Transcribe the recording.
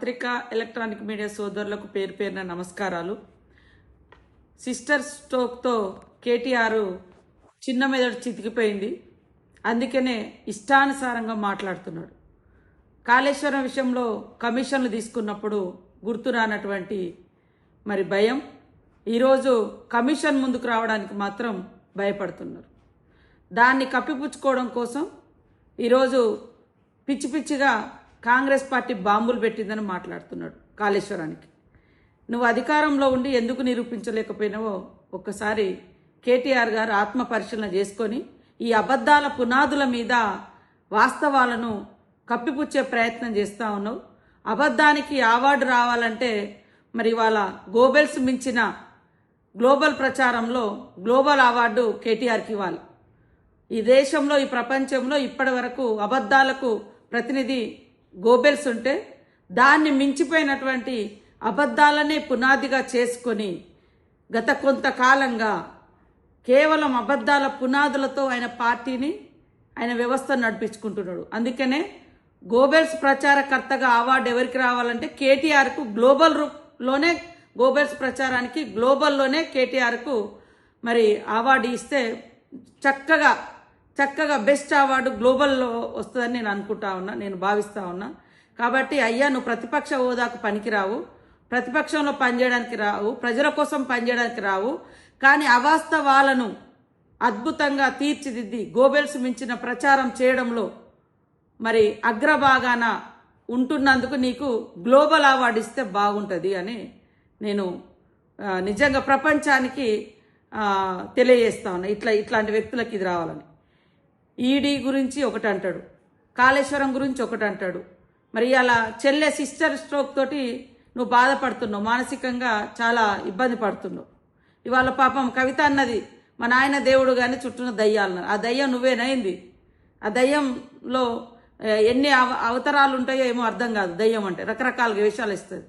పత్రికా electronic media సోదరులకు పేరు పేరున నమస్కారాలు. సిస్టర్ స్ట్రోక్తో కేటీఆర్ చిన్న మెదడు చితికిపోయింది. అందుకనే ఇష్టానుసారంగా మాట్లాడుతున్నాడు. కాళేశ్వరం విషయంలో కమిషన్లు తీసుకున్నప్పుడు గుర్తు రానటువంటి మరి భయం, ఈరోజు కమిషన్ ముందుకు రావడానికి మాత్రం భయపడుతున్నారు. దాన్ని కప్పిపుచ్చుకోవడం కోసం ఈరోజు పిచ్చి పిచ్చిగా కాంగ్రెస్ పార్టీ బాంబులు పెట్టిందని మాట్లాడుతున్నాడు. కాళేశ్వరానికి నువ్వు అధికారంలో ఉండి ఎందుకు నిరూపించలేకపోయినావో ఒక్కసారి కేటీఆర్ గారు ఆత్మ పరిశీలన చేసుకొని ఈ అబద్ధాల పునాదుల మీద వాస్తవాలను కప్పిపుచ్చే ప్రయత్నం చేస్తూ ఉన్నావు. అబద్ధానికి అవార్డు రావాలంటే మరి ఇవాళ గోబెల్స్ మించిన గ్లోబల్ ప్రచారంలో గ్లోబల్ అవార్డు కేటీఆర్కి ఇవ్వాలి. ఈ దేశంలో ఈ ప్రపంచంలో ఇప్పటి వరకు అబద్ధాలకు ప్రతినిధి గోబెల్స్ ఉంటే దాన్ని మించిపోయినటువంటి అబద్ధాలనే పునాదిగా చేసుకొని గత కొంతకాలంగా కేవలం అబద్ధాల పునాదులతో ఆయన పార్టీని ఆయన వ్యవస్థను నడిపించుకుంటున్నాడు. అందుకనే గోబెల్స్ ప్రచారకర్తగా అవార్డు ఎవరికి రావాలంటే కేటీఆర్కు గ్లోబల్లోనే గోబెల్స్ ప్రచారానికి గ్లోబల్లోనే కేటీఆర్కు మరి అవార్డు ఇస్తే చక్కగా బెస్ట్ అవార్డు గ్లోబల్లో వస్తుందని నేను అనుకుంటా ఉన్నా, నేను భావిస్తూ ఉన్నా. కాబట్టి అయ్యా, నువ్వు ప్రతిపక్ష హోదాకు పనికిరావు, ప్రతిపక్షంలో పనిచేయడానికి రావు, ప్రజల కోసం పనిచేయడానికి రావు. కానీ అవాస్తవాలను అద్భుతంగా తీర్చిదిద్ది గోబెల్స్ మించిన ప్రచారం చేయడంలో మరి అగ్రభాగాన ఉంటున్నందుకు నీకు గ్లోబల్ అవార్డు ఇస్తే బాగుంటుంది అని నేను నిజంగా ప్రపంచానికి తెలియజేస్తా ఉన్నా. ఇట్లాంటి వ్యక్తులకు ఇది రావాలని. ఈడీ గురించి ఒకటి అంటాడు, కాళేశ్వరం గురించి ఒకటి అంటాడు. మరి అలా చెల్లె సిస్టర్ స్ట్రోక్ తోటి నువ్వు బాధపడుతున్నావు, మానసికంగా చాలా ఇబ్బంది పడుతున్నావు. ఇవాళ పాపం కవిత అన్నది మా నాయన దేవుడు కానీ చుట్టూన దయ్యాలన్నారు. ఆ దయ్యం నువ్వేనైంది. ఆ దయ్యంలో ఎన్ని అవతారాలు ఉంటాయో ఏమో అర్థం కాదు. దయ్యం అంటే రకరకాలుగా వేషాలు ఇస్తుంది.